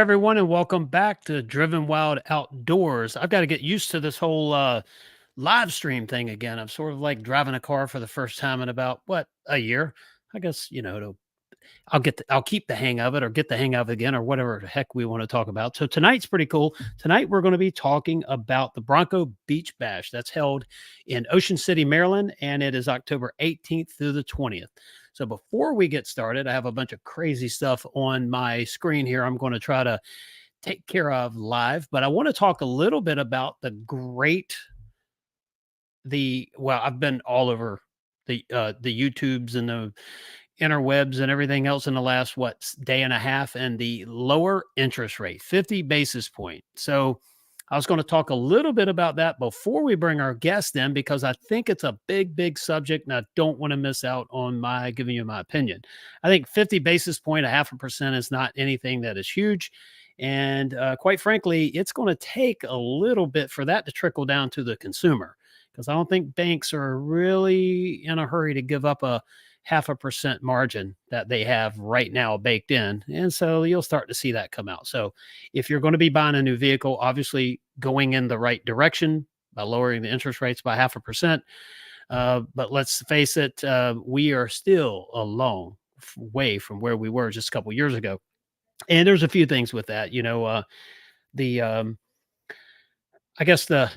everyone, and welcome back to Driven Wild Outdoors. I've got to get used to this whole live stream thing again. I'm sort of like driving a car for the first time in about a year. I guess I'll keep the hang of it, or get the hang of it again, or whatever the heck we want to talk about. So tonight's pretty cool. Tonight we're going to be talking about the Bronco Beach Bash that's held in Ocean City, Maryland, and it is October 18th through the 20th. So before we get started, I have a bunch of crazy stuff on my screen here. I'm going to try to take care of live, but I want to talk a little bit about I've been all over the YouTubes and the interwebs and everything else in the last day and a half, and the lower interest rate, 50 basis point. So I was going to talk a little bit about that before we bring our guest in, because I think it's a big subject and I don't want to miss out on my giving you my opinion. I think 50 basis point, 0.5% is not anything that is huge. And quite frankly, it's going to take a little bit for that to trickle down to the consumer, because I don't think banks are really in a hurry to give up a 0.5% margin that they have right now baked in. And so you'll start to see that come out. So if you're going to be buying a new vehicle, obviously going in the right direction by lowering the interest rates by 0.5%. But let's face it, we are still a long way from where we were just a couple years ago. And there's a few things with that, the I guess the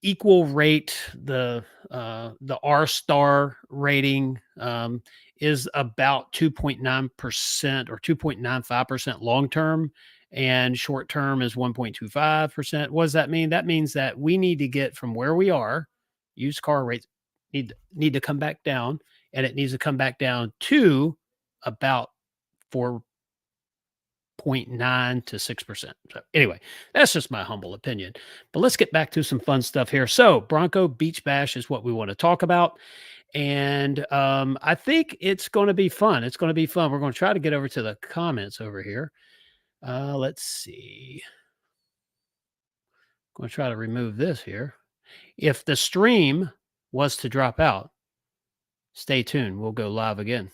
equal rate, the R star rating is about 2.9% or 2.95% long term, and short term is 1.25%. What does that mean? That means that we need to get from where we are. Used car rates need to come back down, and it needs to come back down to about 4.9 to 6%. So anyway, that's just my humble opinion. But let's get back to some fun stuff here. So Bronco Beach Bash is what we want to talk about. And I think it's going to be fun. It's going to be fun. We're going to try to get over to the comments over here. Let's see. I'm going to try to remove this here. If the stream was to drop out, stay tuned. We'll go live again.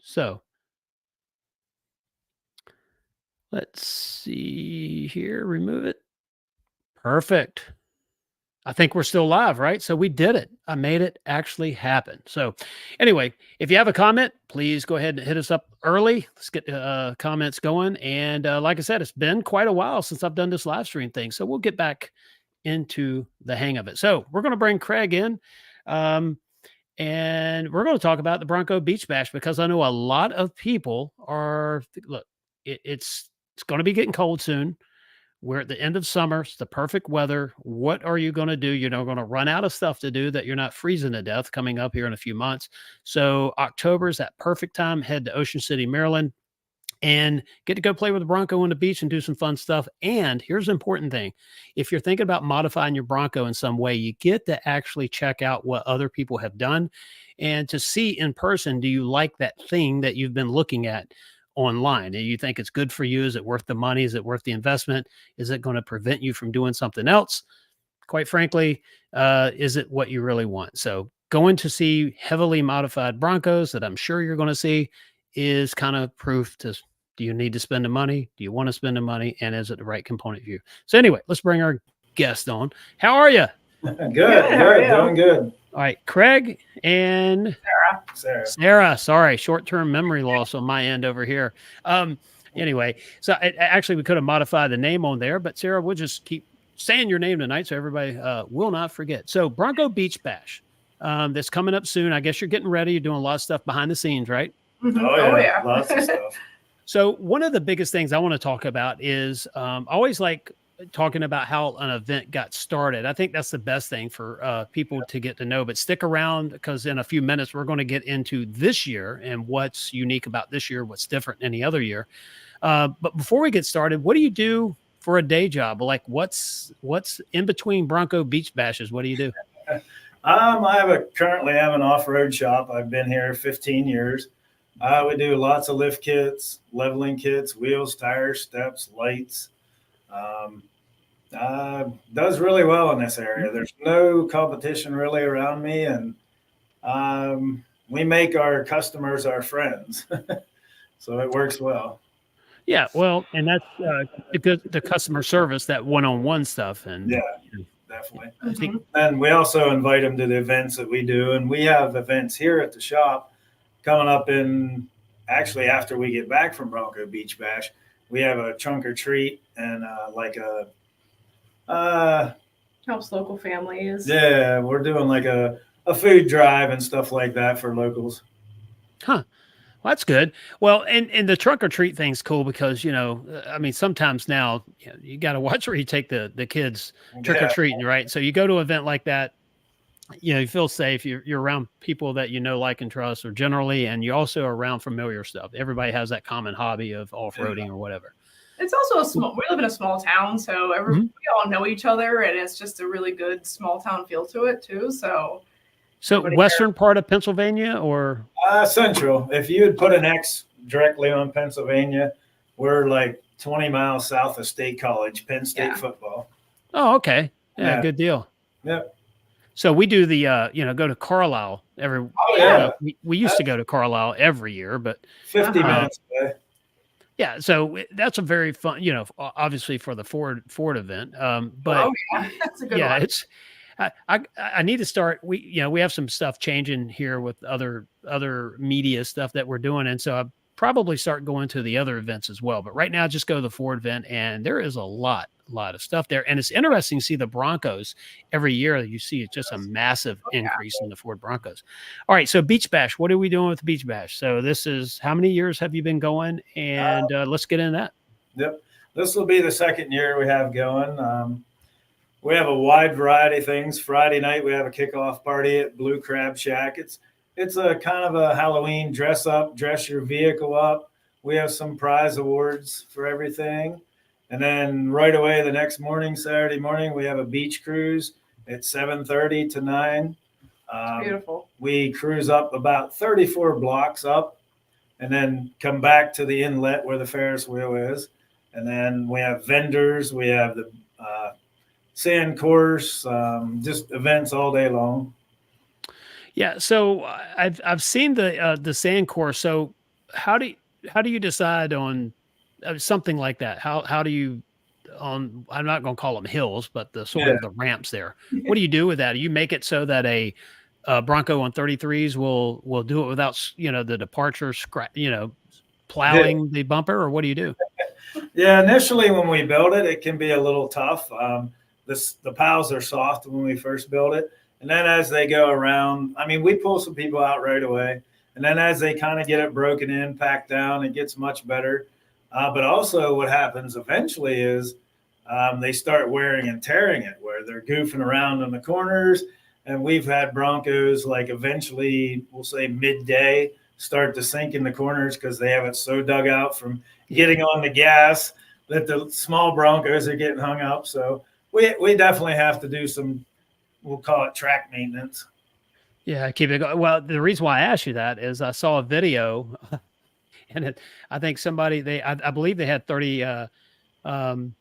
So let's see here. Remove it. Perfect. I think we're still live, right? So we did it. I made it actually happen. So anyway, if you have a comment, please go ahead and hit us up early. Let's get comments going. And like I said, it's been quite a while since I've done this live stream thing. So we'll get back into the hang of it. So we're going to bring Craig in. And we're going to talk about the Bronco Beach Bash, because I know a lot of people are, look, it's going to be getting cold soon. We're at the end of summer. It's the perfect weather. What are you going to do? You're not going to run out of stuff to do that you're not freezing to death coming up here in a few months. So October is that perfect time. Head to Ocean City, Maryland, and get to go play with the Bronco on the beach and do some fun stuff. And here's the important thing. If you're thinking about modifying your Bronco in some way, you get to actually check out what other people have done and to see in person, do you like that thing that you've been looking at online? And you think it's good for you? Is it worth the money? Is it worth the investment? Is it going to prevent you from doing something else? Quite frankly, is it what you really want? So going to see heavily modified Broncos that I'm sure you're going to see is kind of proof to, do you need to spend the money? Do you want to spend the money? And is it the right component for you? So anyway, let's bring our guest on. How are you? Good. Doing good. All right, Craig and Sarah. Sorry, short-term memory loss on my end over here. Anyway, so actually we could have modified the name on there, but Sarah, we'll just keep saying your name tonight so everybody will not forget. So Bronco Beach Bash, that's coming up soon. I guess you're getting ready. You're doing a lot of stuff behind the scenes, right? Mm-hmm. Oh yeah, lots of stuff. So one of the biggest things I want to talk about is I always like talking about how an event got started. I think that's the best thing for people to get to know, but stick around, because in a few minutes, we're going to get into this year and what's unique about this year, what's different than any other year. But before we get started, what do you do for a day job? Like what's in between Bronco Beach Bashes? What do you do? I currently have an off-road shop. I've been here 15 years. We do lots of lift kits, leveling kits, wheels, tires, steps, lights. Does really well in this area. There's no competition really around me, and we make our customers our friends. So it works well. Yeah, well, and that's the customer service, that one-on-one stuff, and Yeah, you know, definitely. I think Mhm. And we also invite them to the events that we do, and we have events here at the shop coming up in actually after we get back from Bronco Beach Bash. We have a trunk or treat and like a Helps local families. yeah, we're doing like a food drive and stuff like that for locals. huh. Well, that's good. Well, and the trunk or treat thing's cool because I mean, sometimes now you got to watch where you take the kids trick or Yeah, treating, right? So you go to an event like that, you feel safe. You're around people that like and trust, or generally, and you also are around familiar stuff. Everybody has that common hobby of off roading yeah, or whatever. It's also a small. We live in a small town, so we Mhm. all know each other, and it's just a really good small town feel to it too. So So, everybody there. western part of Pennsylvania, or Central. If you would put an X directly on Pennsylvania, we're like 20 miles south of State College, Penn State Yeah. football. oh, okay, yeah, Yeah, good deal. yep. So we do the go to Carlisle every. Oh Yeah. yeah, We used to go to Carlisle every year, but 50 Uh-huh. minutes away. yeah, so that's a very fun, obviously for the Ford event. But Oh yeah, that's a good yeah, one. it's I need to start. We have some stuff changing here with other media stuff that we're doing, and so I probably start going to the other events as well. But right now, just go to the Ford event, and there is a lot of stuff there, and it's interesting to see the Broncos every year. You see it's just a massive Oh, yeah. increase in the Ford Broncos. All right, so Beach Bash, what are we doing with the Beach Bash? So this is how many years have you been going? And let's get into that. Yep. This will be the second year we have going. We have a wide variety of things. Friday night we have a kickoff party at Blue Crab Shack. It's a kind of a Halloween dress up, dress your vehicle up. We have some prize awards for everything. And then right away the next morning, Saturday morning, we have a beach cruise at 7:30 to 9. Beautiful. We cruise up about 34 blocks up and then come back to the inlet where the Ferris wheel is. And then we have vendors, we have the sand course, just events all day long. Yeah, so I've seen the sand course. So how do you, how do you decide on something like that? How do you on I'm not going to call them hills, but the sort Yeah, of the ramps there. What do you do with that? Do you make it so that a Bronco on 33s will do it without the departure yeah, plowing the bumper, or what do you do? yeah. Initially, when we build it, it can be a little tough. The piles are soft when we first build it, and then as they go around, I mean, we pull some people out right away, and then as they kind of get it broken in, packed down, it gets much better. But also, what happens eventually is they start wearing and tearing it, where they're goofing around in the corners. And we've had Broncos like eventually, we'll say midday, start to sink in the corners because they have it so dug out from Yeah. getting on the gas that the small Broncos are getting hung up. So we definitely have to do some, we'll call it track maintenance. Yeah, keep it going. Well, the reason why I asked you that is I saw a video, and I think I believe they had 30. Um,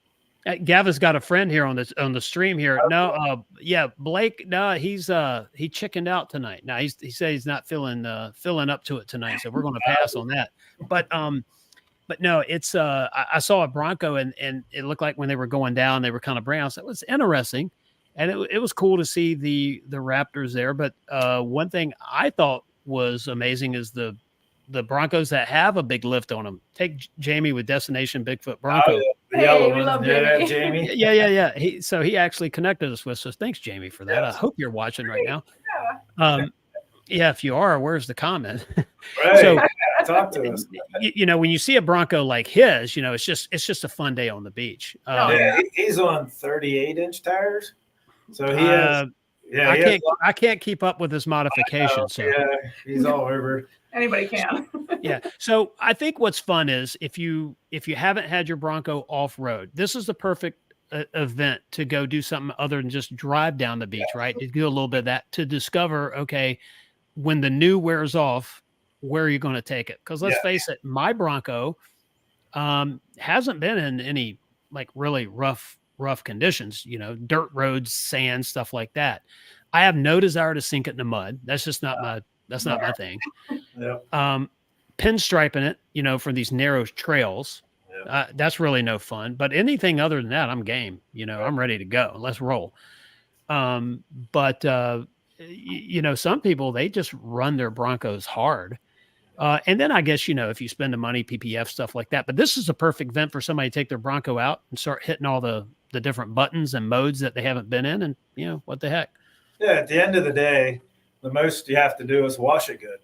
Gavin's got a friend here on the stream here. No, yeah, Blake. No, he chickened out tonight. Now he said he's not feeling up to it tonight, so we're going to pass on that. But no, it's I saw a Bronco, and it looked like when they were going down, they were kind of brown. So it was interesting, and it was cool to see the Raptors there. But one thing I thought was amazing is the Broncos that have a big lift on them. Take Jamie with Destination Bigfoot Oh, Bronco. yeah, the Hey, yellow we one. love Yeah, Jamie. Jamie. Yeah. He actually connected us with. So thanks, Jamie, for that. I Yes. hope you're watching right now. Yeah. Yeah, if you are, where's the comment? Right. So Talk to us. when you see a Bronco like his, it's just a fun day on the beach. Oh, Yeah, he's on 38-inch tires. So he is. Uh, Yeah, he has. I can't keep up with his modification. So Yeah, he's all over. Anybody can. yeah. So I think what's fun is if you haven't had your Bronco off road, this is the perfect event to go do something other than just drive down the beach, right? To do a little bit of that to discover, okay, when the new wears off, where are you going to take it? Because let's Yeah. face it, my Bronco hasn't been in any like really rough conditions, dirt roads, sand, stuff like that. I have no desire to sink it in the mud. That's just not my thing. Yep. Pinstriping it, for these narrow trails. That's really no fun. But anything other than that, I'm game. Right. I'm ready to go. Let's roll. But some people, they just run their Broncos hard. And then I guess, if you spend the money, PPF, stuff like that. But this is a perfect event for somebody to take their Bronco out and start hitting all the different buttons and modes that they haven't been in. And, what the heck? Yeah, at the end of the day, the most you have to do is wash it good.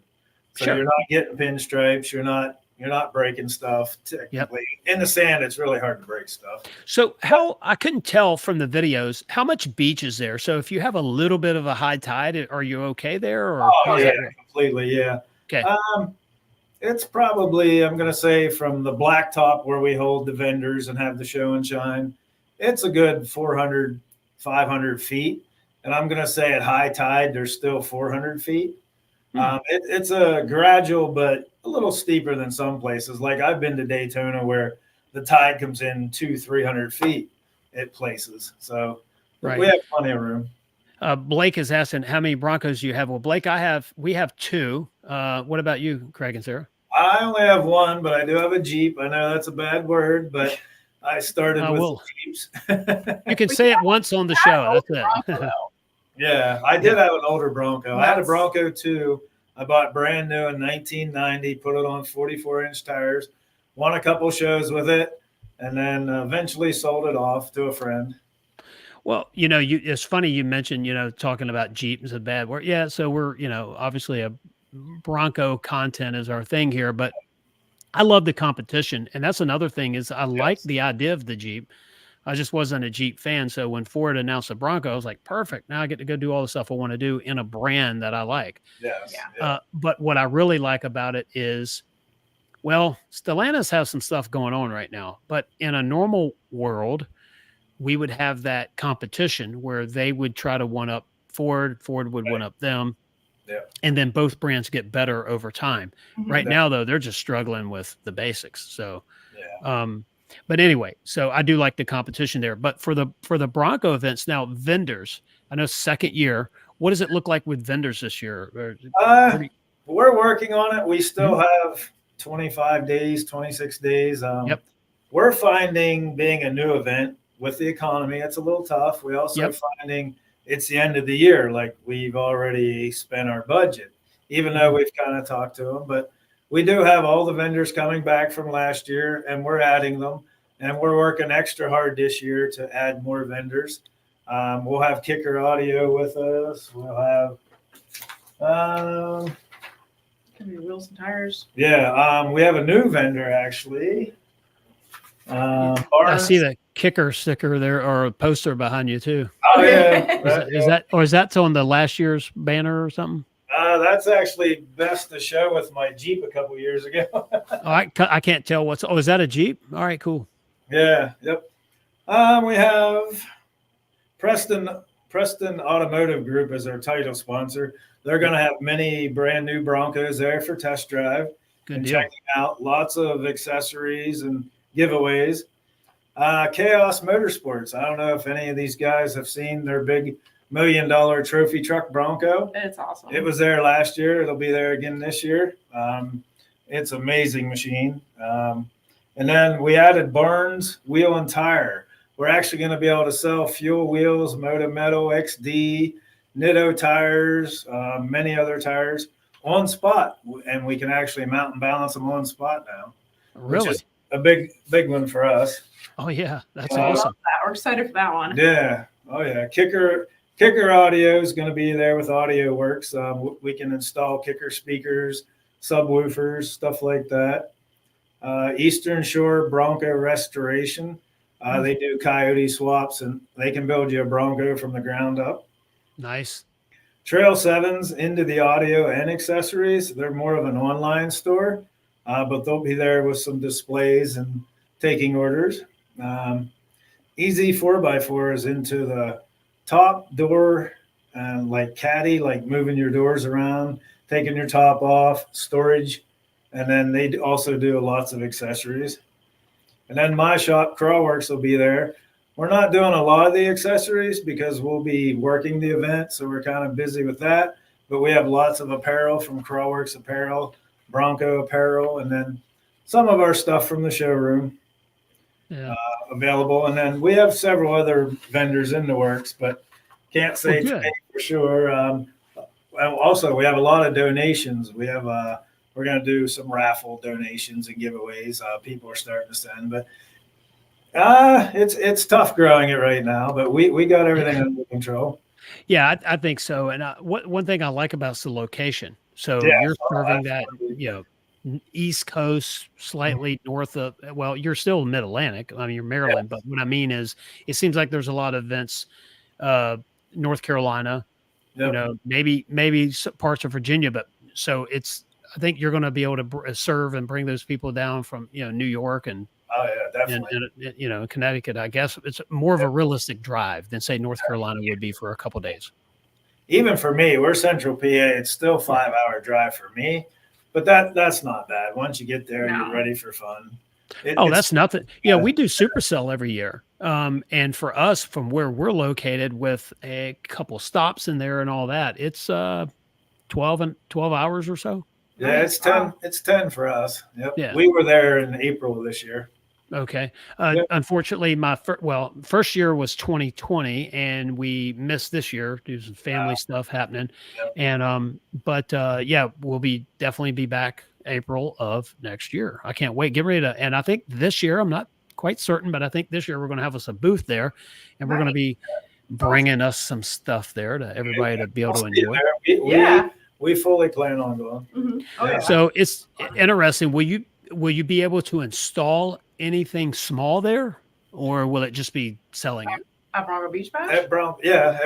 So Sure. you're not getting pinstripes. You're not breaking stuff. Technically, in the sand, it's really hard to break stuff. So I couldn't tell from the videos, how much beach is there? So if you have a little bit of a high tide, are you okay there? Or Oh yeah, completely. Yeah. Okay. It's probably, I'm going to say, from the blacktop where we hold the vendors and have the show and shine, it's a good 400, 500 feet. And I'm going to say at high tide, there's still 400 feet. It's a gradual, but a little steeper than some places. Like I've been to Daytona where the tide comes in 200-300 feet at places. So we have plenty of room. Blake is asking how many Broncos do you have? Well, Blake, we have two. What about you, Craig and Sarah? I only have one, but I do have a Jeep. I know that's a bad word, but I started with Jeeps. You can say it once on the show. That's it. Yeah, I did have an older Bronco. I had a Bronco too. I bought brand new in 1990, put it on 44-inch tires, won a couple shows with it, and then eventually sold it off to a friend. Well, it's funny you mentioned, talking about Jeep is a bad word. Yeah, so we're, obviously a Bronco content is our thing here, but I love the competition. And that's another thing is I like the idea of the Jeep. I just wasn't a Jeep fan. So when Ford announced the Bronco, I was like, perfect. Now I get to go do all the stuff I want to do in a brand that I like. Yes. Yeah. But what I really like about it is, well, Stellantis has some stuff going on right now, but in a normal world, we would have that competition where they would try to one up Ford, Ford would one up them. Yeah. And then both brands get better over time. Mhm. Right now, though, they're just struggling with the basics. So, Yeah. But anyway, so I do like the competition there. But for the Bronco events now, vendors, I know second year. What does it look like with vendors this year? We're working on it. We still have 25 days, 26 days. Yep. We're finding being a new event with the economy, it's a little tough. We also finding it's the end of the year. Like we've already spent our budget, even though we've kind of talked to them, but we do have all the vendors coming back from last year and we're adding them and we're working extra hard this year to add more vendors. We'll have Kicker Audio with us. We'll have, Could be wheels and tires. yeah. We have a new vendor actually. I see the Kicker sticker there or a poster behind you too. Oh yeah. Is that on the last year's banner or something? That's actually best to show with my Jeep a couple years ago. I can't tell is that a Jeep? All right, cool. Yeah. Yep. We have Preston Automotive Group as our title sponsor. They're going to have many brand new Broncos there for test drive. Good and deal. checking out lots of accessories and giveaways. Chaos Motorsports. I don't know if any of these guys have seen their big $1 million trophy truck Bronco. It's awesome. It was there last year. It'll be there again this year. It's an amazing machine. And then we added Barnes Wheel and Tire. We're actually going to be able to sell fuel wheels, Moto Metal, XD, Nitto tires, many other tires on spot. And we can actually mount and balance them on spot now. Really? Which is a big one for us. Oh yeah, that's I love awesome. that. We're excited for that one. Yeah. Oh yeah. Kicker Audio is going to be there with Audio Works. We can install Kicker speakers, subwoofers, stuff like that. Eastern Shore Bronco Restoration. They do coyote swaps and they can build you a Bronco from the ground up. Nice. Trail Sevens into the audio and accessories. They're more of an online store, but they'll be there with some displays and taking orders. Easy 4x4 is into the top door and like caddy, like moving your doors around, taking your top off, storage. And then they also do lots of accessories. And then my shop, Crawlworks, will be there. We're not doing a lot of the accessories because we'll be working the event. So we're kind of busy with that. But we have lots of apparel from Crawlworks Apparel, Bronco Apparel, and then some of our stuff from the showroom. Yeah. available. And then we have several other vendors in the works, but can't say Good. today for sure. Well, also, we have a lot of donations. We're going to do some raffle donations and giveaways. People are starting to send, but it's tough growing it right now. But we got everything under control. Yeah, I think so. And one thing I like about is the location. So Yeah, you're serving that, absolutely. East Coast, slightly north of. Well, you're still Mid Atlantic. I mean, you're Yeah, Maryland, but what I mean is, it seems like there's a lot of events, uh, North Carolina. yep. Maybe parts of Virginia, but so it's. I think you're going to be able to serve and bring those people down from New York Oh yeah, and, definitely. Connecticut. I guess it's more of a Yep. realistic drive than say North Carolina would be for a couple days. Even for me, we're Central PA. It's still Yeah. 5 hour drive for me, but that's not bad. Once you get there, No. you're ready for fun. Oh, It's that's nothing. Yeah, we do Supercell every year. And for us, from where we're located, with a couple stops in there and all that, it's 12 hours or so. yeah, Nice. it's 10. Wow. It's 10 for us. Yep. Yeah. We were there in April of this year. Okay. Yep. Unfortunately, my first year was 2020, and we missed this year due to some family stuff happening. Yep. And but yeah, we'll definitely be back April of next year. I can't wait. Get ready to. And I think this year, I'm not quite certain, but I think this year we're going to have us a booth there, and we're going to be bringing us some stuff there to everybody to be able to enjoy. Yeah. We fully plan on going. Mhm. Oh, yeah. So it's interesting. Will you be able to install anything small there, or will it just be selling it? At Bronco Beach Bash? At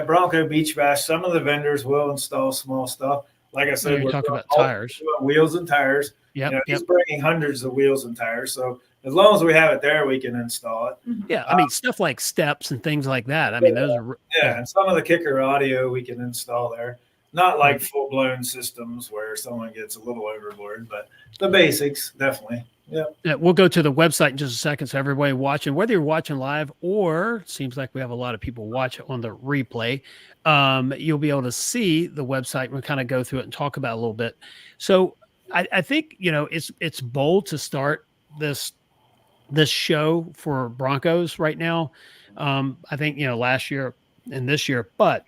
Bronco Beach Bash, some of the vendors will install small stuff. Like I said, You're we're talking doing about tires. wheels and tires. Yep. He's bringing hundreds of wheels and tires. So as long as we have it there, we can install it. Yeah. I mean, stuff like steps and things like that. I mean, those are. Yeah, and some of the kicker audio we can install there. Not like full blown systems where someone gets a little overboard, but the basics definitely. Yeah. Yeah, we'll go to the website in just a second. So everybody watching, whether you're watching live or seems like we have a lot of people watch on the replay, you'll be able to see the website and we'll kind of go through it and talk about it a little bit. So I think it's bold to start this show for Broncos right now. I think last year and this year, but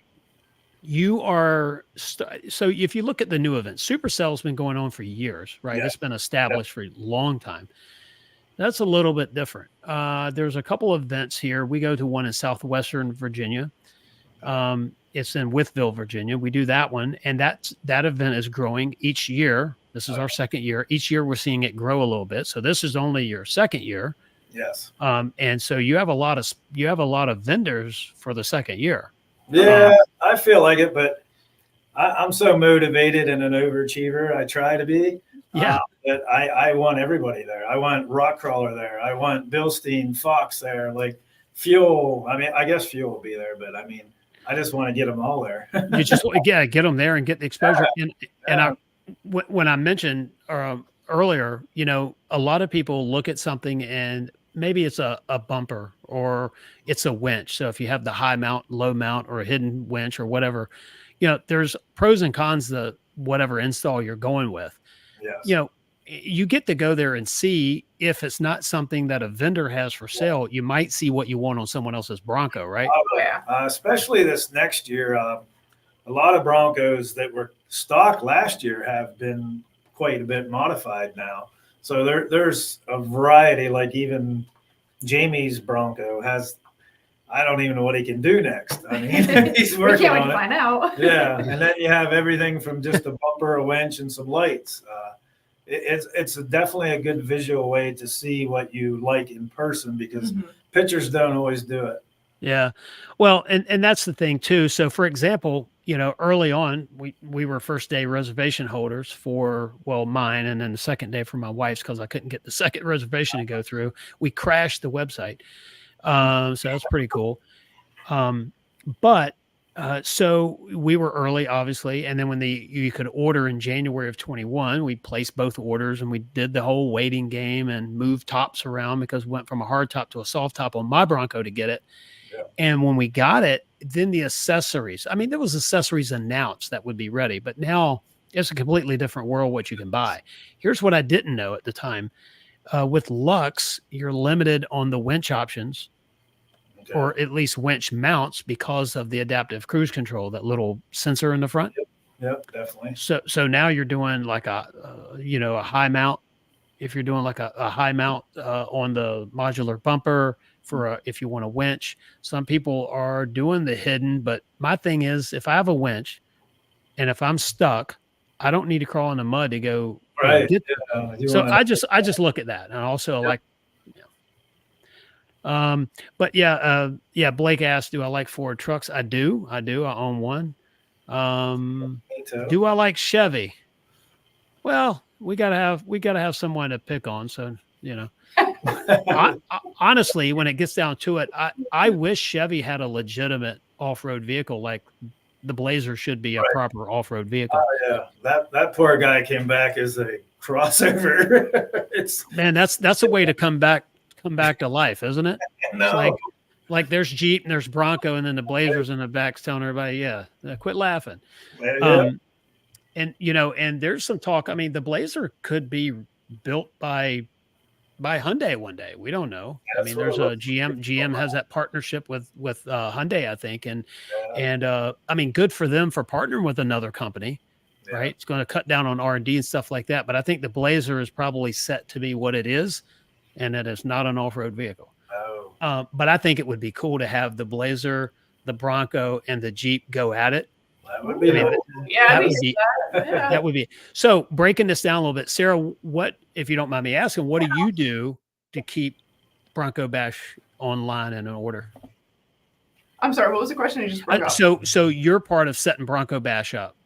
you are so if you look at the new event, Supercell's been going on for years, right? Yeah. It's been established for a long time. That's a little bit different. There's a couple of events here. We go to one in southwestern Virginia. It's in Withville, Virginia. We do that one, and that event is growing each year. This is our second year. Each year we're seeing it grow a little bit. So this is only your second year. Yes. And so you have a lot of vendors for the second year. Yeah, I feel like it, but I'm so motivated and an overachiever. I try to be. Yeah. That I want everybody there. I want Rockcrawler there. I want Bilstein, Fox there. Like Fuel. I mean, I guess Fuel will be there, but I mean, I just want to get them all there. You just get them there and get the exposure. And when I mentioned earlier, a lot of people look at something and maybe it's a bumper or it's a winch. So if you have the high mount, low mount, or a hidden winch or whatever, there's pros and cons to whatever install you're going with. Yes. You get to go there and see if it's not something that a vendor has for sale. You might see what you want on someone else's Bronco, right? Oh, yeah. Especially this next year, a lot of Broncos that were stock last year have been quite a bit modified now. So there's a variety, like even Jamie's Bronco has, I don't even know what he can do next. I mean, he's We working can't wait on to it. find out. Yeah, and then you have everything from just a bumper, a winch, and some lights. It's definitely a good visual way to see what you like in person because pictures don't always do it. Yeah. Well, and that's the thing too. So for example, early on, we were first day reservation holders for, mine, and then the second day for my wife's, because I couldn't get the second reservation to go through. We crashed the website. So that's pretty cool. But so we were early, obviously. And then when you could order in January of 21, we placed both orders and we did the whole waiting game and moved tops around because we went from a hard top to a soft top on my Bronco to get it. Yeah. And when we got it, then the accessories, I mean, there was accessories announced that would be ready, but now it's a completely different world, what you can buy. Here's what I didn't know at the time. With Lux, you're limited on the winch options, Okay. or at least winch mounts, because of the adaptive cruise control, that little sensor in the front. Yep, definitely. So now you're doing like a a high mount. If you're doing like a high mount on the modular bumper for if you want a winch. Some people are doing the hidden, but my thing is, if I have a winch and if I'm stuck, I don't need to crawl in the mud to go Right. get. You So wanna, I just look at that, and also Yep. like. But yeah, Blake asked, do I like Ford trucks? I do. I own one. me too. Do I like Chevy? Well, we gotta have someone to pick on. So, honestly, when it gets down to it, I wish Chevy had a legitimate off-road vehicle. Like the Blazer should be a proper off-road vehicle. Yeah, that poor guy came back as a crossover. Man, that's a way to come back to life, isn't it? No. It's like there's Jeep and there's Bronco, and then the Blazers in the back's telling everybody, yeah, quit laughing. Yeah. And and there's some talk. I mean, the Blazer could be built by Hyundai one day. We don't know. I mean, there's a GM has that partnership with Hyundai, I think, and I mean, good for them for partnering with another company, right? It's going to cut down on R&D and stuff like that. But I think the Blazer is probably set to be what it is, and that it's not an off-road vehicle. Oh. But I think it would be cool to have the Blazer, the Bronco, and the Jeep go at it. That would be That would be. So breaking this down a little bit, Sarah, what, if you don't mind me asking, what do you do to keep Bronco Bash online and in order? I'm sorry, what was the question? You just broke up. So you're part of setting Bronco Bash up.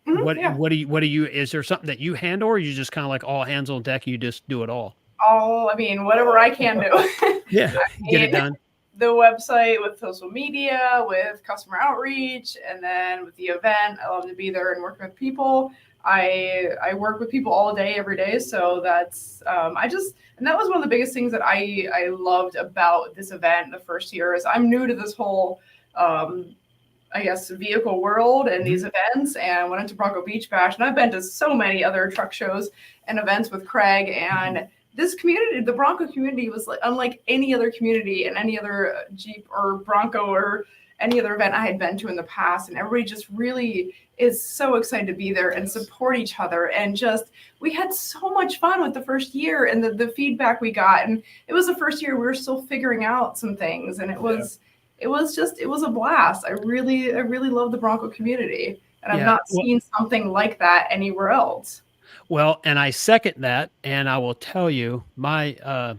Mhm, What do you, is there something that you handle, or you just kind of like all hands on deck, you just do it all? I mean, whatever I can do. Yeah, get it done. The website, with social media, with customer outreach, and then with the event. I love to be there and work with people. I work with people all day, every day. So that's and that was one of the biggest things that I loved about this event the first year. Is I'm new to this whole I guess vehicle world and these events, and went into Bronco Beach Bash, and I've been to so many other truck shows and events with Craig, and this community, the Bronco community, was like unlike any other community and any other Jeep or Bronco or any other event I had been to in the past. And everybody just really is so excited to be there and support each other. And just, we had so much fun with the first year and the feedback we got. And it was the first year we were still figuring out some things. And it was a blast. I really love the Bronco community. And I've not seen something like that anywhere else. Well, and I second that, and I will tell you, I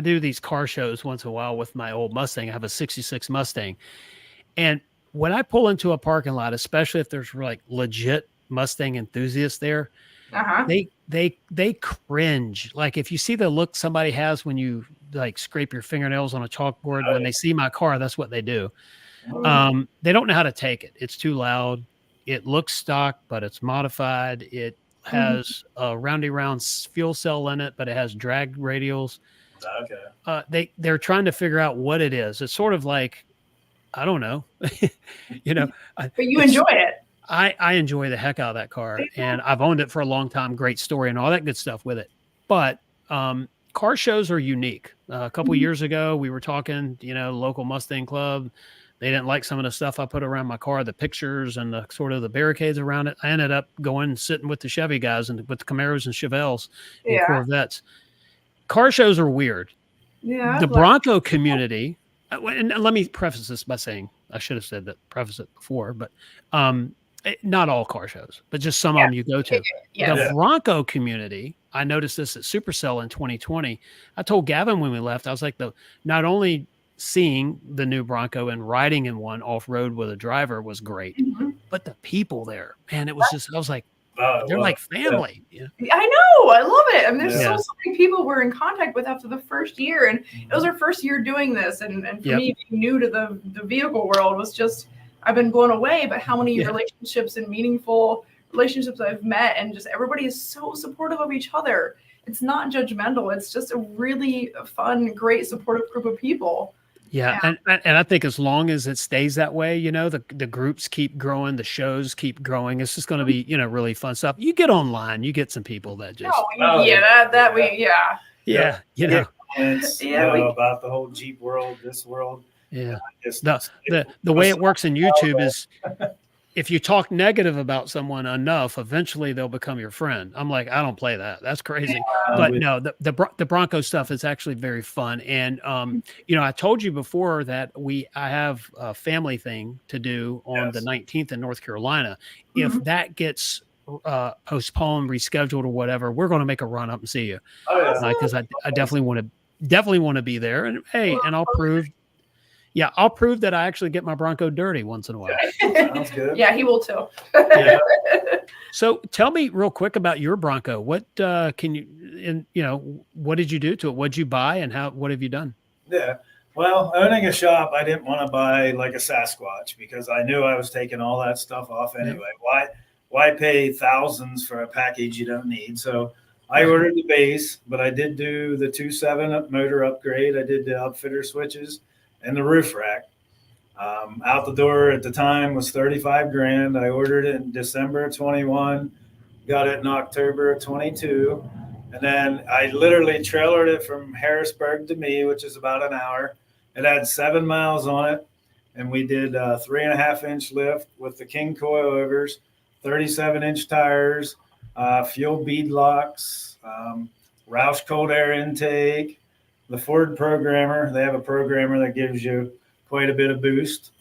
do these car shows once in a while with my old Mustang. I have a '66 Mustang, and when I pull into a parking lot, especially if there's like legit Mustang enthusiasts there, they cringe. Like if you see the look somebody has when you like scrape your fingernails on a chalkboard, when they see my car, that's what they do. They don't know how to take it. It's too loud. It looks stock, but it's modified. It has a roundy round fuel cell in it, but it has drag radials. Okay. They're trying to figure out what it is. It's sort of like, I don't know, but you enjoy it. I enjoy the heck out of that car, and I've owned it for a long time. Great story and all that good stuff with it. But car shows are unique. A couple years ago, we were talking, local Mustang club. They didn't like some of the stuff I put around my car, the pictures and the sort of the barricades around it. I ended up going and sitting with the Chevy guys and with the Camaros and Chevelles and Corvettes. Car shows are weird. Yeah. The Bronco community, and let me preface this by saying, I should have said that, preface it before, but not all car shows, but just some of them you go to. The Bronco community, I noticed this at Supercell in 2020. I told Gavin when we left, I was like, not only seeing the new Bronco and riding in one off-road with a driver was great, but the people there, man, it was just, I was like, they're like family. Yeah. I know. I love it. I mean, there's so many people we're in contact with after the first year, and it was our first year doing this. And for me, being new to the vehicle world was just, I've been blown away by how many relationships and meaningful relationships I've met, and just everybody is so supportive of each other. It's not judgmental. It's just a really fun, great, supportive group of people. Yeah. And I think as long as it stays that way, the groups keep growing, the shows keep growing. It's just going to be, really fun stuff. You get online, you get some people that just, Yeah, you know, Comments, Yeah, about the whole Jeep world, this world. yeah. Just The way it works in YouTube is if you talk negative about someone enough, eventually they'll become your friend. I'm like, I don't play that. That's crazy. But no, the Bronco stuff is actually very fun. And you know, I told you before that I have a family thing to do on the 19th in North Carolina. If Mhm. that gets postponed, rescheduled, or whatever, we're going to make a run up and see you Oh because I definitely want to be there. And hey, and I'll prove that I actually get my Bronco dirty once in a while. yeah, sounds good. Yeah, he will too. Yeah. So tell me real quick about your Bronco. What can you and you know, what did you do to it? What'd you buy and what have you done? Yeah. Well, owning a shop, I didn't want to buy like a Sasquatch because I knew I was taking all that stuff off anyway. Why pay thousands for a package you don't need? So I ordered the base, but I did do the 2.7 motor upgrade. I did the upfitter switches and the roof rack. Out the door at the time was 35 grand. I ordered it in December of 21, got it in October of 22. And then I literally trailered it from Harrisburg to me, which is about an hour. It had 7 miles on it. And we did a 3.5-inch lift with the King coilovers, 37-inch tires, fuel bead locks, Roush cold air intake, the Ford programmer. They have a programmer that gives you quite a bit of boost.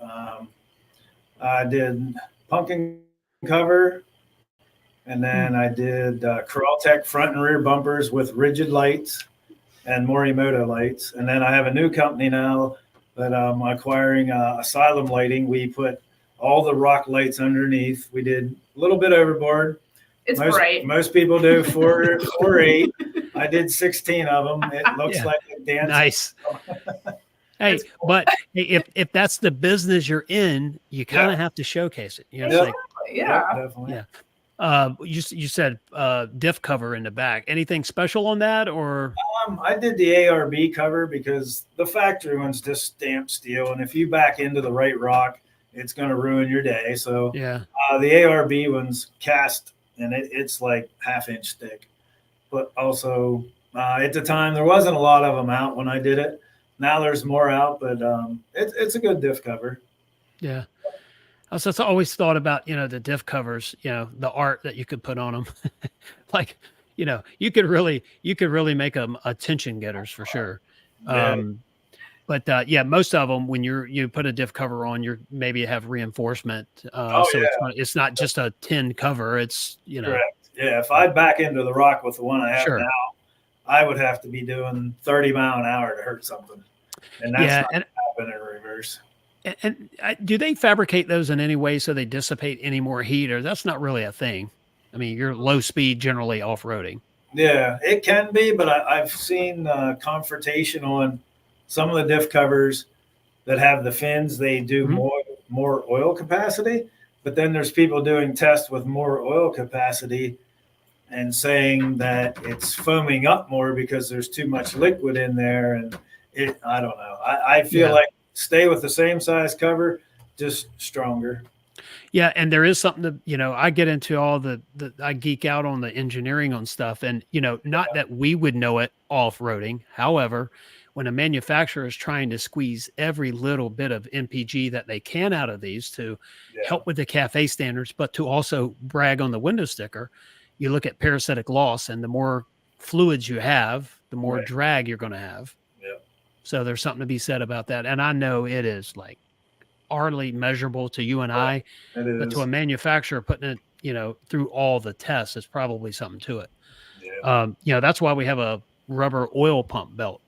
I did pumpkin cover, and then I did Coraltech front and rear bumpers with rigid lights and Morimoto lights. And then I have a new company now that I'm acquiring, Asylum Lighting. We put all the rock lights underneath. We did a little bit overboard. It's bright. Most people do 4 or 8. I did 16 of them. It looks like a dance. Nice. Hey, but if that's the business you're in, you kind of have to showcase it. You know, Exactly. definitely. Yeah. You said diff cover in the back. Anything special on that, or? I did the ARB cover because the factory one's just stamped steel, and if you back into the right rock, it's going to ruin your day. So Yeah. The ARB one's cast, and it's like 1/2 inch thick. But also at the time there wasn't a lot of them out when I did it. Now there's more out, but it's a good diff cover. Yeah. I always thought about, you know, the diff covers, you know, the art that you could put on them. Like, you know, you could really make them attention getters for sure. Yeah. But yeah, most of them, when you put a diff cover on, you maybe have reinforcement. So it's not just a tin cover. It's, you know. Correct. Yeah. If I back into the rock with the one I have Sure. now, I would have to be doing 30 mile an hour to hurt something. And that's not happening in reverse. And do they fabricate those in any way so they dissipate any more heat, or that's not really a thing? I mean, you're low speed, generally off-roading. Yeah, it can be, but I've seen confrontation on some of the diff covers that have the fins. They do more oil capacity, but then there's people doing tests with more oil capacity and saying that it's foaming up more because there's too much liquid in there. And I don't know. I feel like stay with the same size cover, just stronger. Yeah, and there is something to, you know, I get into all I geek out on the engineering on stuff, and, you know, not that we would know it off-roading. However, when a manufacturer is trying to squeeze every little bit of MPG that they can out of these to help with the CAFE standards, but to also brag on the window sticker, you look at parasitic loss, and the more fluids you have, the more drag you're going to have. Yeah. So there's something to be said about that. And I know it is like hardly measurable to you and I, but to a manufacturer putting it, you know, through all the tests, is probably something to it. Yeah. You know, that's why we have a rubber oil pump belt.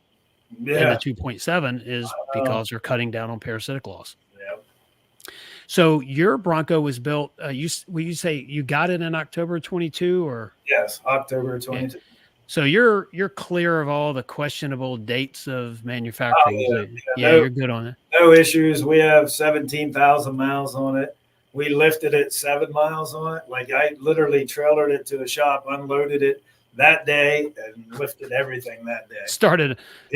Yeah. And the 2.7 is because they're cutting down on parasitic loss. Yeah. So your Bronco was built, will you say you got it in October 22 or? Yes, October 22. Yeah. So you're clear of all the questionable dates of manufacturing. You're good on it. No issues. We have 17,000 miles on it. We lifted it 7 miles on it. Like I literally trailered it to the shop, unloaded it that day, and lifted everything that day.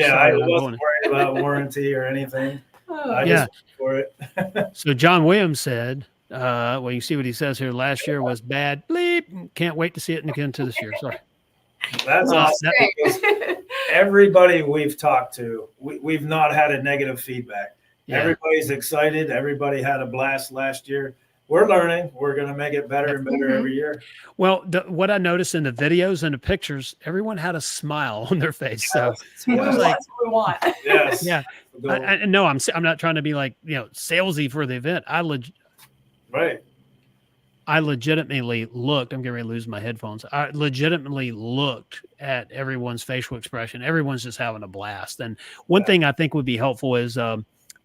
I wasn't worried about warranty or anything. I just went for it. So John Williams said, well, you see what he says here. Last year was bad. Bleep. Can't wait to see it again to this year. Sorry. That's awesome. everybody we've talked to, we've not had a negative feedback. Yeah. Everybody's excited. Everybody had a blast last year. We're learning. We're going to make it better and better every year. Well, what I noticed in the videos and the pictures, everyone had a smile on their face. So That's what we want. Yes. Yeah. No, I'm not trying to be like, salesy for the event. I legitimately looked. I'm getting ready to lose my headphones. I legitimately looked at everyone's facial expression. Everyone's just having a blast. And one thing I think would be helpful is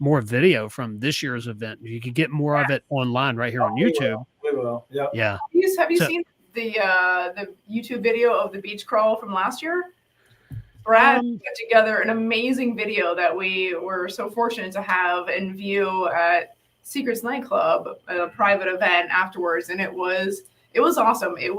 more video from this year's event. You could get more of it online right here on YouTube. We will. Yep. Yeah. Have you seen the YouTube video of the beach crawl from last year? Brad put together an amazing video that we were so fortunate to have in view at Secrets Nightclub, a private event afterwards, and it was awesome. They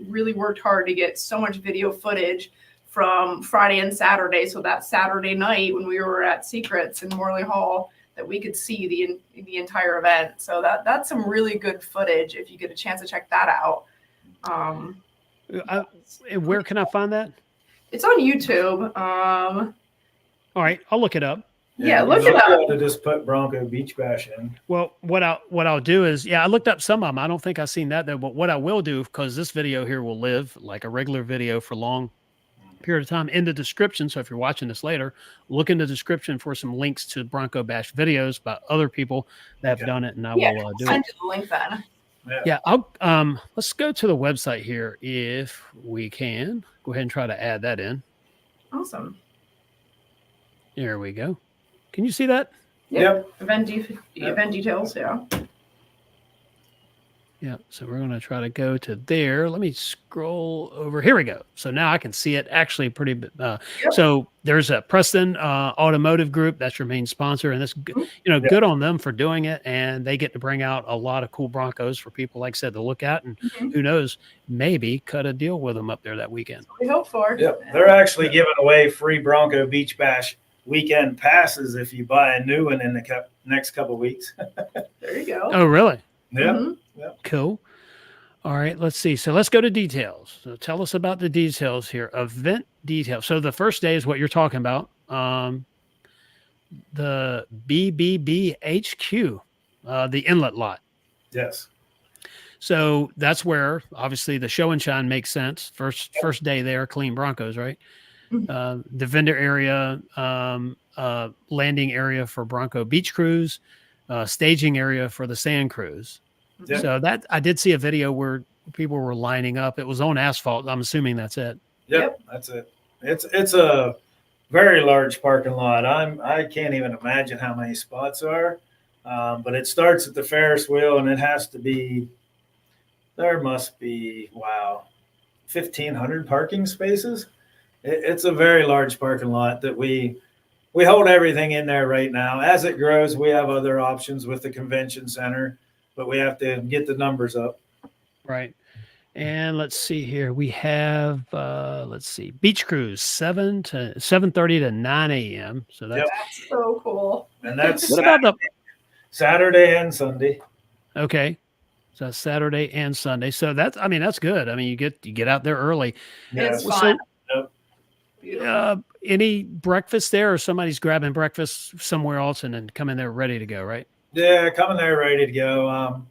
really worked hard to get so much video footage from Friday and Saturday, so that Saturday night when we were at Secrets in Morley Hall, that we could see the entire event. So that's some really good footage if you get a chance to check that out. Where can I find that? It's on YouTube. All right, I'll look it up. Yeah, look it up. To just put Bronco Beach Bash in. Well, what I'll do is, I looked up some of them. I don't think I've seen that though. But what I will do, because this video here will live like a regular video for a long period of time, in the description. So if you're watching this later, look in the description for some links to Bronco Bash videos by other people that have done it, and I will do send it. you the link then. Yeah, I'll let's go to the website here if we can. Go ahead and try to add that in. Awesome. There we go. Can you see that? Yep. Event details, yeah. Yeah, so we're going to try to go to there. Let me scroll over. Here we go. So now I can see it actually pretty. So there's a Preston Automotive Group. That's your main sponsor. And that's, good on them for doing it. And they get to bring out a lot of cool Broncos for people, like I said, to look at. And who knows, maybe cut a deal with them up there that weekend. We hope for. Yep. They're actually giving away free Bronco Beach Bash weekend passes if you buy a new one in the next couple of weeks. There you go. Oh, really? Yeah. Yep. Cool. All right, let's see. So let's go to details. So tell us about the details here. Event details. So the first day is what you're talking about. The BBBHQ, the inlet lot. Yes. So that's where obviously the show and shine makes sense. First day there, clean Broncos, right? The vendor area, landing area for Bronco Beach Cruise, staging area for the sand cruise. Yep. So that I did see a video where people were lining up. It was on asphalt. I'm assuming that's it. Yep. That's it. It's a very large parking lot. I can't even imagine how many spots are, but it starts at the Ferris wheel, and there must be 1,500 parking spaces. It's a very large parking lot that we hold everything in there right now. As it grows, we have other options with the convention center, but we have to get the numbers up. Right. And let's see here. We have, Beach Cruise, 7:30 to 9 a.m. So that's so cool. And that's what about Saturday and Sunday. Okay. So Saturday and Sunday. So that's good. I mean, you get out there early. Yeah. It's fun. Any breakfast there, or somebody's grabbing breakfast somewhere else and then coming there ready to go, right? Yeah, coming there ready to go.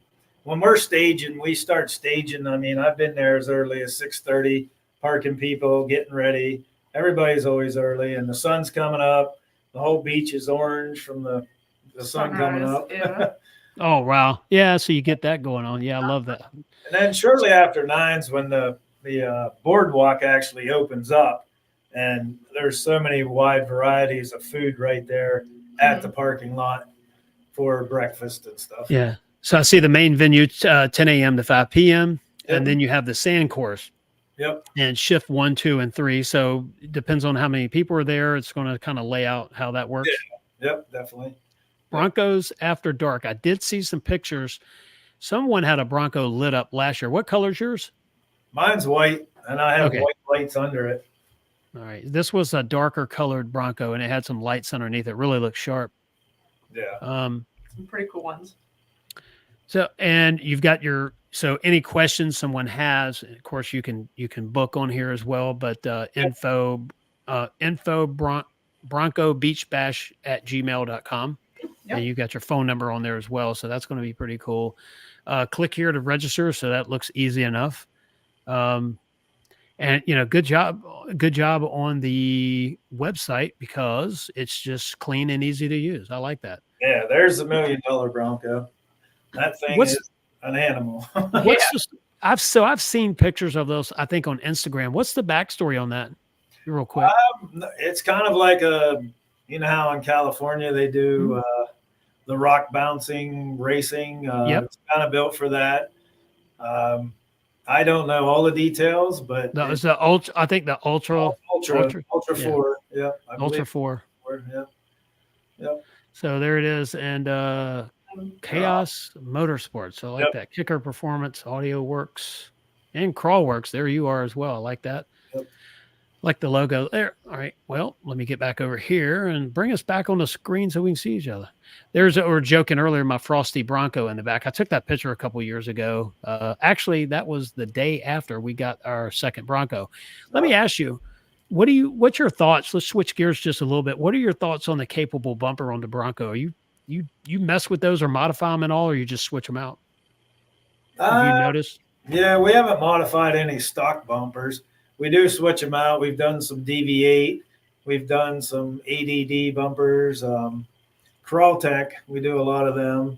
When we're staging, we start staging. I mean, I've been there as early as 6:30, parking people, getting ready. Everybody's always early, and the sun's coming up. The whole beach is orange from the sun coming up. Yeah. Oh, wow. Yeah, so you get that going on. Yeah, I love that. And then shortly after 9's when the boardwalk actually opens up, and there's so many wide varieties of food right there at the parking lot for breakfast and stuff. Yeah. So I see the main venue, 10 a.m. to 5 p.m. And then you have the sand course. Yep. And shift 1, 2, and 3. So it depends on how many people are there. It's going to kind of lay out how that works. Yeah. Yep, definitely. Broncos after dark. I did see some pictures. Someone had a Bronco lit up last year. What color's yours? Mine's white, and I have white lights under it. All right. This was a darker colored Bronco, and it had some lights underneath. It really looked sharp. Yeah. Some pretty cool ones. So, and you've got so any questions someone has, of course, you can book on here as well, but info Bronco Beach Bash at gmail.com. Yep. And you got your phone number on there as well. So that's going to be pretty cool. Click here to register. So that looks easy enough. And good job on the website because it's just clean and easy to use. I like that. Yeah, there's the $1 million Bronco. That thing is an animal. What's just I've seen pictures of those, I think, on Instagram. What's the backstory on that? Real quick. It's kind of like how in California they do the rock bouncing racing. Yep. It's kind of built for that. I don't know all the details, but No, it's the ultra. I think the ultra 4. Yeah, Ultra 4. Yeah. Yep. So there it is, and Chaos Motorsports. So I like that. Kicker Performance, Audio Works, and Crawl Works. There you are as well. I like that. Yep. Like the logo there. All right. Well, let me get back over here and bring us back on the screen so we can see each other. We were joking earlier, my Frosty Bronco in the back. I took that picture a couple years ago. Actually, that was the day after we got our second Bronco. Let me ask you, what's your thoughts? Let's switch gears just a little bit. What are your thoughts on the capable bumper on the Bronco? Are you mess with those or modify them at all, or you just switch them out? Have you noticed? Yeah, we haven't modified any stock bumpers. We do switch them out. We've done some DV8. We've done some ADD bumpers. Crawl Tech, we do a lot of them.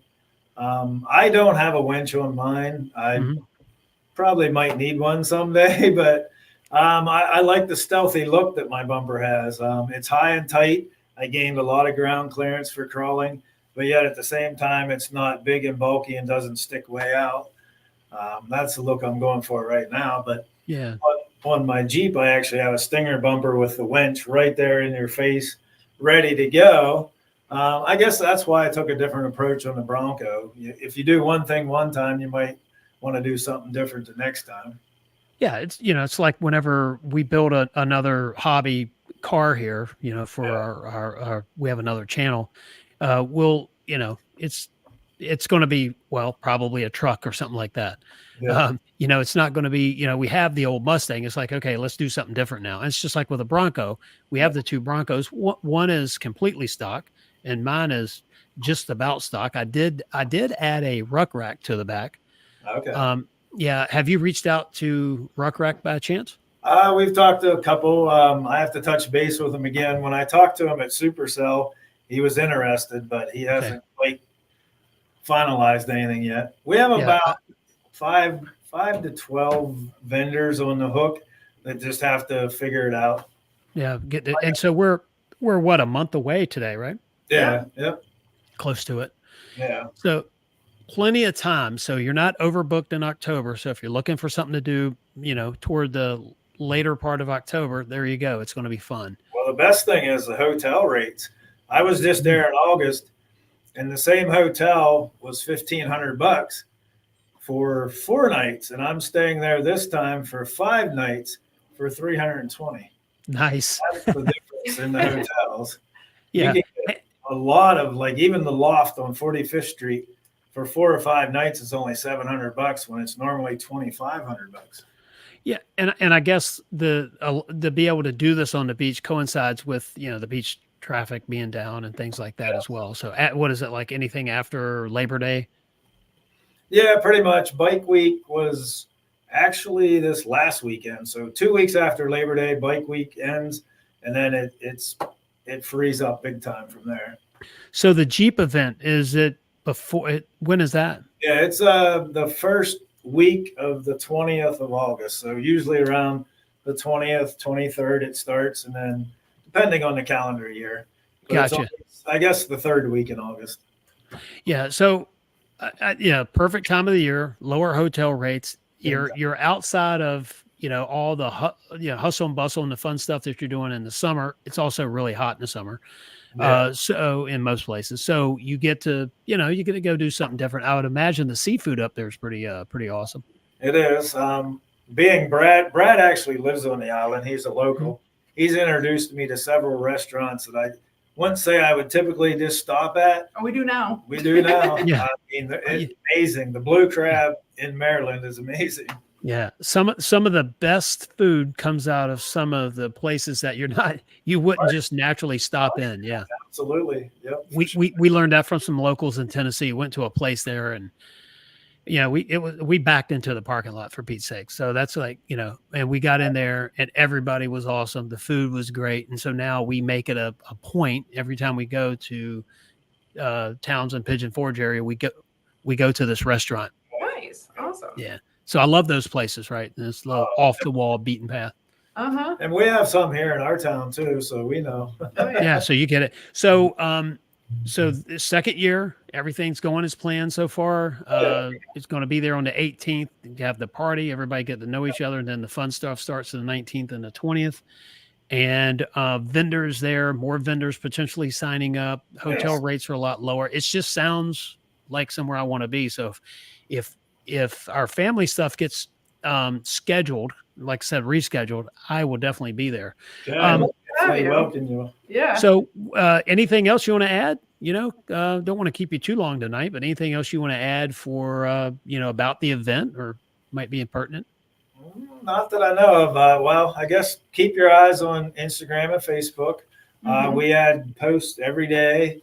I don't have a winch on mine. I probably might need one someday, but I like the stealthy look that my bumper has. It's high and tight. I gained a lot of ground clearance for crawling, but yet at the same time, it's not big and bulky and doesn't stick way out. That's the look I'm going for right now. But yeah, on my Jeep, I actually have a Stinger bumper with the winch right there in your face, ready to go. I guess that's why I took a different approach on the Bronco. If you do one thing one time, you might want to do something different the next time. Yeah, it's like whenever we build another hobby car here, for our we have another channel. It's going to be, well, probably a truck or something like that. Yeah. It's not going to be, we have the old Mustang. It's like, okay, let's do something different now. And it's just like with a Bronco. We have the two Broncos. One is completely stock, and mine is just about stock. I did add a ruck rack to the back. Okay. Yeah. Have you reached out to Ruck Rack by chance? We've talked to a couple. I have to touch base with him again. When I talked to him at Supercell, he was interested, but he hasn't quite finalized anything yet. We have about 5 to 12 vendors on the hook that just have to figure it out. Yeah. And so we're what, a month away today, right? Yeah. Yep. Close to it. Yeah. So plenty of time. So you're not overbooked in October. So if you're looking for something to do, toward the later part of October, there you go. It's going to be fun. Well, the best thing is the hotel rates. I was just there in August, and the same hotel was $1,500 for 4 nights, and I'm staying there this time for 5 nights for $320. Nice. That's the difference in the hotels. Yeah. You can get a lot of, like, even the loft on 45th Street for 4 or 5 nights is only $700 when it's normally $2,500. Yeah, and I guess the be able to do this on the beach coincides with the beach traffic being down and things like that as well. So what is it, like anything after Labor Day? Yeah, pretty much. Bike week was actually this last weekend. So 2 weeks after Labor Day, bike week ends, and then it frees up big time from there. So the Jeep event, is it before it? When is that? Yeah, it's the first week of the 20th of August. So usually around the 20th, 23rd it starts, and then depending on the calendar year. But Gotcha. I guess the 3rd week in August. Yeah. So perfect time of the year, lower hotel rates. You're outside of all the hustle and bustle and the fun stuff that you're doing in the summer. It's also really hot in the summer. Yeah. So in most places, so you get to go do something different. I would imagine the seafood up there is pretty awesome. It is. Being Brad actually lives on the island. He's a local. He's introduced me to several restaurants that wouldn't say I would typically just stop at. Oh, we do now. We do now. Yeah. I mean, it's amazing. The blue crab in Maryland is amazing. Yeah, some of the best food comes out of some of the places that you wouldn't just naturally stop in. Yeah, Absolutely. Yep. we learned that from some locals in Tennessee. Went to a place there, and we backed into the parking lot, for Pete's sake. So that's like, and we got in there, and everybody was awesome. The food was great, and so now we make it a point every time we go to Towns and Pigeon Forge area. We go to this restaurant. Nice, awesome. Yeah. So I love those places, right? This little off the wall beaten path. And we have some here in our town too, so we know. Yeah, so you get it. So so the second year, everything's going as planned so far. It's going to be there on the 18th. You have the party, everybody get to know each other, and then the fun stuff starts on the 19th and the 20th. And vendors there, more vendors potentially signing up. Hotel rates are a lot lower. It just sounds like somewhere I want to be. So if our family stuff gets scheduled, like I said, rescheduled, I will definitely be there. Welcome you. Yeah. So anything else you want to add? Don't want to keep you too long tonight, but anything else you want to add for, about the event or might be impertinent? Not that I know of. Well, I guess keep your eyes on Instagram and Facebook. We add posts every day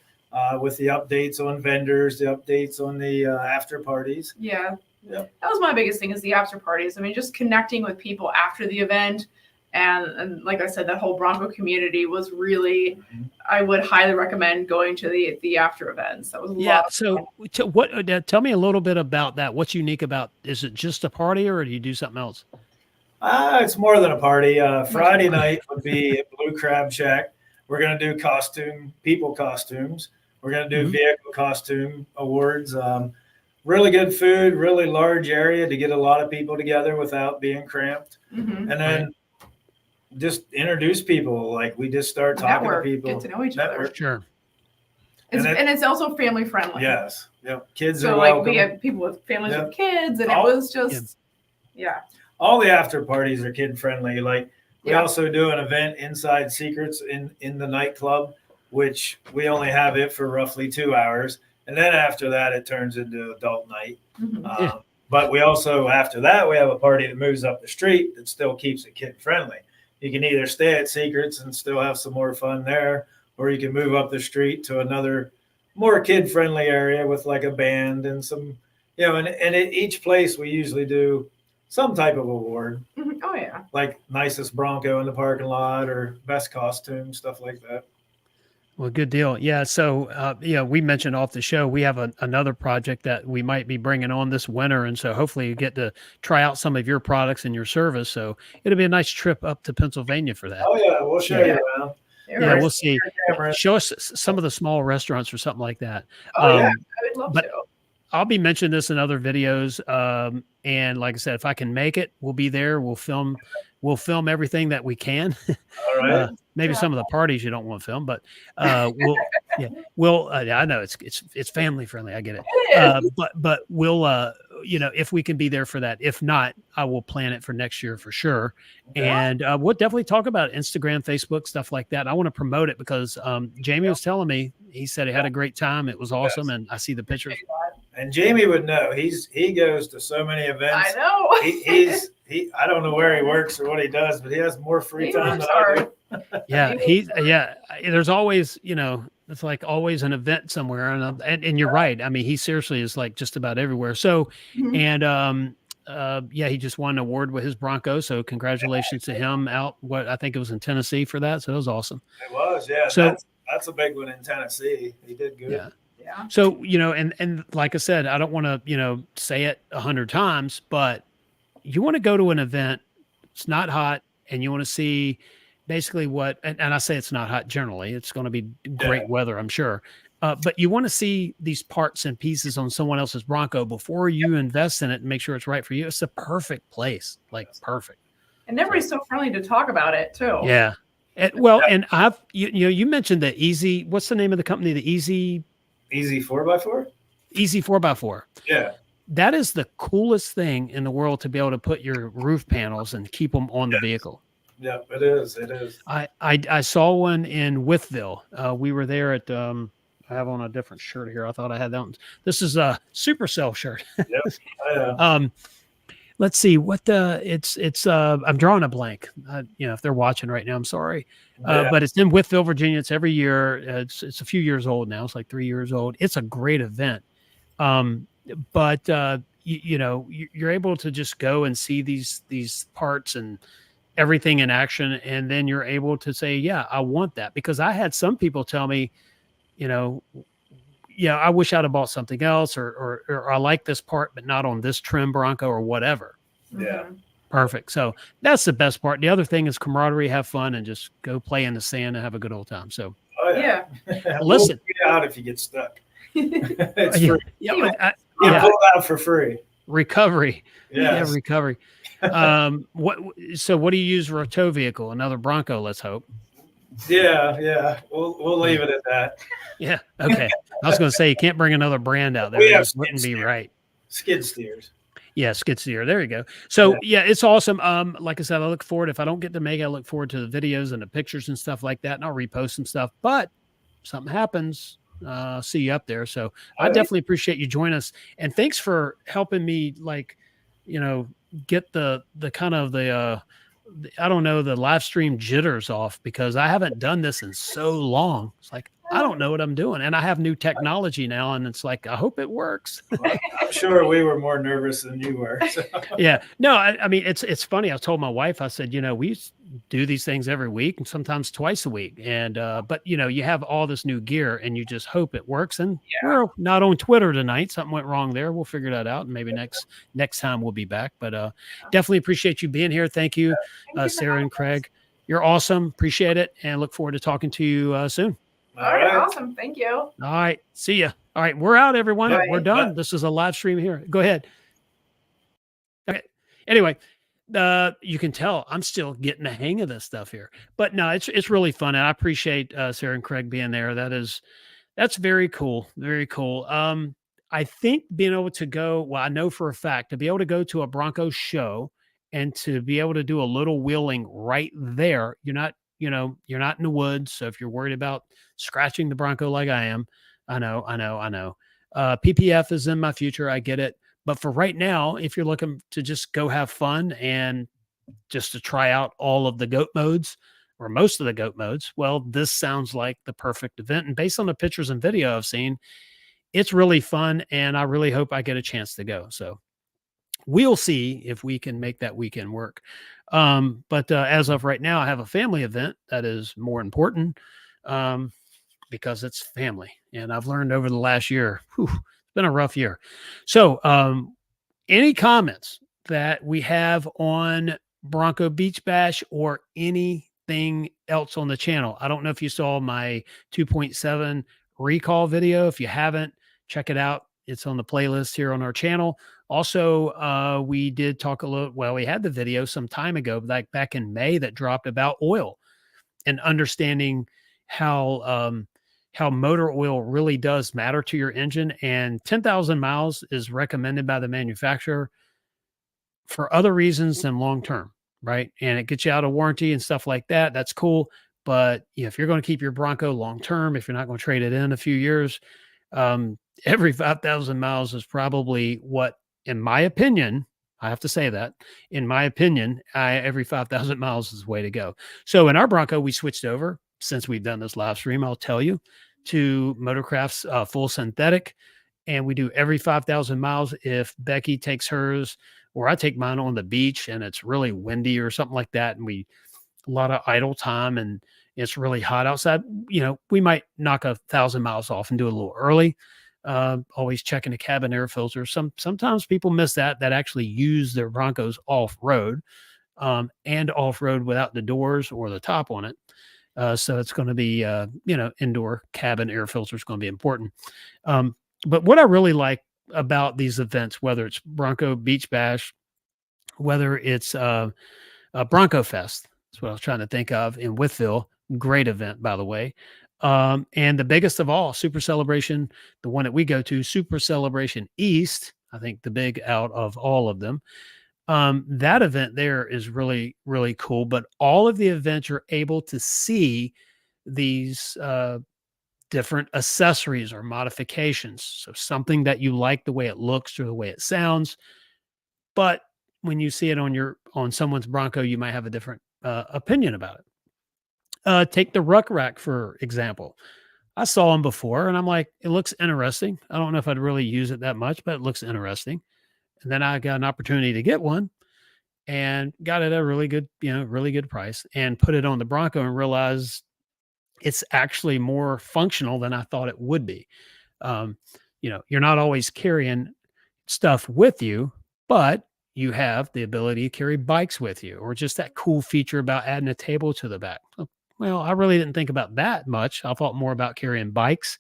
with the updates on vendors, the updates on the after parties. Yeah. Yep. That was my biggest thing, is the after parties. I mean, just connecting with people after the event. And like I said, that whole Bronco community was really, I would highly recommend going to the after events. That was a lot. So tell me a little bit about that. What's unique about, is it just a party or do you do something else? It's more than a party. Friday night would be a Blue Crab Shack. We're going to do people costumes. We're going to do vehicle costume awards. Really good food, really large area to get a lot of people together without being cramped. And then just introduce people. Like we just start talking to people. Get to know each other. Sure. And it's also family friendly. Yes. Yep. Kids are welcome. We had people with families with kids, and it was just, all the after parties are kid friendly. Like we also do an event inside Secrets in the nightclub, which we only have it for roughly 2 hours. And then after that, it turns into adult night. But we also, after that, we have a party that moves up the street that still keeps it kid friendly. You can either stay at Secrets and still have some more fun there, or you can move up the street to another more kid friendly area with like a band and some, and at each place we usually do some type of award. Oh yeah. Like nicest Bronco in the parking lot or best costume, stuff like that. Well, good deal. Yeah. So, we mentioned off the show, we have another project that we might be bringing on this winter. And so hopefully you get to try out some of your products and your service. So it'll be a nice trip up to Pennsylvania for that. Oh yeah. We'll show you around. Yeah, we'll see. Show us some of the small restaurants or something like that. Oh yeah, I would love to. I'll be mentioning this in other videos. And like I said, if I can make it, we'll be there. We'll film everything that we can. All right. Maybe some of the parties you don't want to film, but I know it's family friendly. I get it. But we'll, if we can be there for that. If not, I will plan it for next year for sure. And we'll definitely talk about Instagram, Facebook, stuff like that. I want to promote it because Jamie was telling me, he said he had a great time. It was awesome. And I see the pictures. And Jamie would know. He goes to so many events. I know. I don't know where he works or what he does, but he has more free time than I do. Yeah, there's always, it's like always an event somewhere, and you're right. I mean, he seriously is like just about everywhere. So, and he just won an award with his Bronco. So congratulations to him out. I think it was in Tennessee for that. So it was awesome. It was, yeah. So that's a big one in Tennessee. He did good. Yeah. So, and like I said, I don't want to, say it 100 times, but you want to go to an event, it's not hot, and you want to see basically and I say it's not hot generally, it's going to be great weather, I'm sure. But you want to see these parts and pieces on someone else's Bronco before you invest in it and make sure it's right for you. It's a perfect place, like perfect. And everybody's so friendly to talk about it too. Yeah. And I've, you mentioned the Easy, what's the name of the company? The Easy 4x4? Easy 4x4. Yeah. That is the coolest thing in the world to be able to put your roof panels and keep them on the vehicle. Yeah, it is. It is. I saw one in Withville. We were there at I have on a different shirt here. I thought I had that one. This is a Supercell shirt. Yep. Yeah. Let's see what the it's I'm drawing a blank. You know, if they're watching right now, I'm sorry. Yeah. But it's in Withville, Virginia. It's every year. It's a few years old now. It's like 3 years old. It's a great event. But you know, you're able to just go and see these parts and everything in action, and then you're able to say, yeah, I want that. Because I had some people tell me, you know, yeah, I wish I'd have bought something else, or I like this part, but not on this trim Bronco or whatever. Yeah. Mhm. Perfect. So that's the best part. The other thing is camaraderie, have fun, and just go play in the sand and have a good old time. So Oh yeah. Yeah. listen, We'll get out if you get stuck. It's yeah, free. yeah, Anyway. You yeah, pull it out for free. recovery. Yeah, Yes. recovery. So what do you use for a tow vehicle? Another Bronco, let's hope. Yeah. Yeah. We'll leave it at that. Yeah. Okay. I was going to say you can't bring another brand out there. We It have just wouldn't be skid right. Skid steers. Yeah, skid steer. There you go. So yeah, it's awesome. Like I said, I look forward. If I don't get to make it, I look forward to the videos and the pictures and stuff like that, and I'll repost some stuff. But if something happens, see you up there. So I definitely appreciate you joining us, and thanks for helping me, like, you know, get the kind of the I don't know, the live stream jitters off, because I haven't done this in so long. It's like I don't know what I'm doing, and I have new technology now, and it's like I hope it works. Well, I'm sure we were more nervous than you were. So. Yeah, no, I mean it's funny. I told my wife, I said, you know, we do these things every week and sometimes twice a week, and but you know, you have all this new gear, and you just hope it works. And we're not on Twitter tonight. Something went wrong there. We'll figure that out, and maybe next time we'll be back. But definitely appreciate you being here. Thank you, Thank you for Sarah having and us. Craig. You're awesome. Appreciate it, and look forward to talking to you soon. All right. Awesome. Thank you. All right, see ya. All right, we're out, everyone. Bye. We're done. This is a live stream here. Go ahead. Okay. Anyway, you can tell I'm still getting the hang of this stuff here, but no, it's really fun, and I appreciate Sarah and Craig being there. That's very cool. Very cool. I think being able to go, well, I know for a fact to be able to go to a Broncos show and to be able to do a little wheeling right there, you're not, you know, you're not in the woods. So if you're worried about scratching the Bronco like I am, I know. PPF is in my future. I get it. But for right now, if you're looking to just go have fun and just to try out all of the goat modes or most of the goat modes, well, this sounds like the perfect event. And based on the pictures and video I've seen, it's really fun. And I really hope I get a chance to go. So we'll see if we can make that weekend work. But as of right now, I have a family event that is more important because it's family. And I've learned over the last year, it's been a rough year. So any comments that we have on Bronco Beach Bash or anything else on the channel? I don't know if you saw my 2.7 recall video. If you haven't, check it out. It's on the playlist here on our channel. Also, we did talk a little, well, we had the video some time ago, like back in May, that dropped about oil and understanding how motor oil really does matter to your engine. And 10,000 miles is recommended by the manufacturer for other reasons than long-term, right? And it gets you out of warranty and stuff like that. That's cool. But you know, if you're going to keep your Bronco long-term, if you're not going to trade it in a few years, every 5,000 miles is probably what, in my opinion, I have to say that, in my opinion, every 5,000 miles is the way to go. So in our Bronco, we switched over, since we've done this live stream, I'll tell you, to Motorcraft's full synthetic. And we do every 5,000 miles. If Becky takes hers or I take mine on the beach and it's really windy or something like that, and a lot of idle time and it's really hot outside, you know, we might knock 1,000 miles off and do it a little early. Always checking the cabin air filter. Sometimes people miss that actually use their Broncos off-road and off-road without the doors or the top on it. So it's going to be, you know, indoor cabin air filter is going to be important. But what I really like about these events, whether it's Bronco Beach Bash, whether it's Bronco Fest, that's what I was trying to think of in Withville. Great event, by the way. And the biggest of all, Super Celebration, the one that we go to, Super Celebration East, I think the big out of all of them. That event there is really, really cool. But all of the events you're able to see these different accessories or modifications. So something that you like the way it looks or the way it sounds, but when you see it on someone's Bronco, you might have a different opinion about it. Take the ruck rack for example. I saw them before, and I'm like, it looks interesting. I don't know if I'd really use it that much, but it looks interesting. And then I got an opportunity to get one and got it at a really good, really good price, and put it on the Bronco and realized it's actually more functional than I thought it would be. Um, you're not always carrying stuff with you, but you have the ability to carry bikes with you, or just that cool feature about adding a table to the back. Well, I really didn't think about that much. I thought more about carrying bikes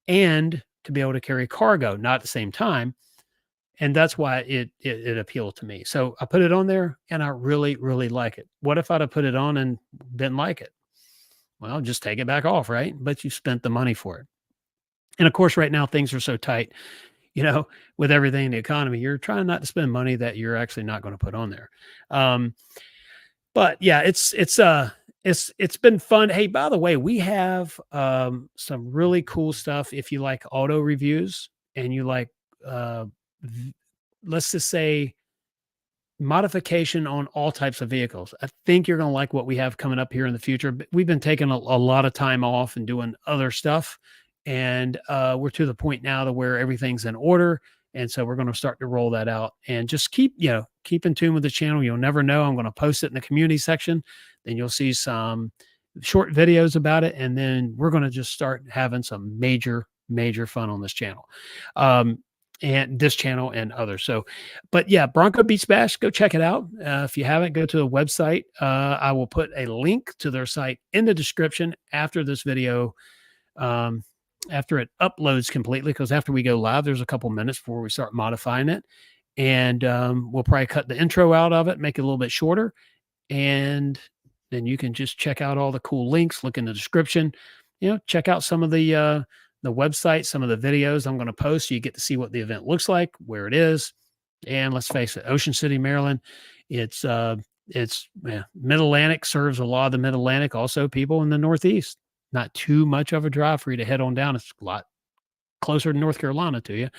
and to be able to carry cargo, not at the same time. And that's why it appealed to me. So I put it on there and I really, really like it. What if I'd have put it on and didn't like it? Well, just take it back off, right? But you spent the money for it. And of course, right now things are so tight, with everything in the economy, you're trying not to spend money that you're actually not going to put on there. Um, but yeah, it's been fun. Hey, by the way, we have some really cool stuff. If you like auto reviews and you like, uh, let's just say, modification on all types of vehicles, I think you're going to like what we have coming up here in the future. But we've been taking a lot of time off and doing other stuff, and we're to the point now to where everything's in order. And so we're going to start to roll that out, and just keep in tune with the channel. You'll never know. I'm going to post it in the community section. Then you'll see some short videos about it. And then we're going to just start having some major, major fun on this channel. And this channel and others. So, but yeah, Bronco Beach Bash, go check it out. If you haven't, go to the website. I will put a link to their site in the description after this video, after it uploads completely, because after we go live, there's a couple minutes before we start modifying it. And we'll probably cut the intro out of it, make it a little bit shorter. And then you can just check out all the cool links, look in the description, check out some of the website, some of the videos I'm going to post. So you get to see what the event looks like, where it is. And let's face it, Ocean City, Maryland, it's Mid-Atlantic, serves a lot of the Mid-Atlantic, also people in the Northeast. Not too much of a drive for you to head on down. It's a lot closer to North Carolina to you,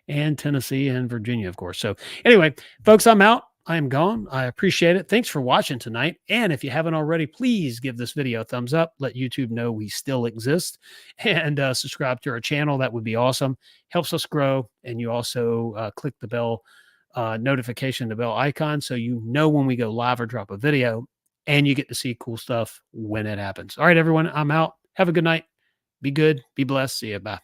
and Tennessee and Virginia, of course. So anyway, folks, I'm out. I am gone. I appreciate it. Thanks for watching tonight. And if you haven't already, please give this video a thumbs up. Let YouTube know we still exist, and subscribe to our channel. That would be awesome. Helps us grow. And you also click the bell notification, the bell icon, so you know when we go live or drop a video, and you get to see cool stuff when it happens. All right, everyone, I'm out. Have a good night. Be good. Be blessed. See you. Bye.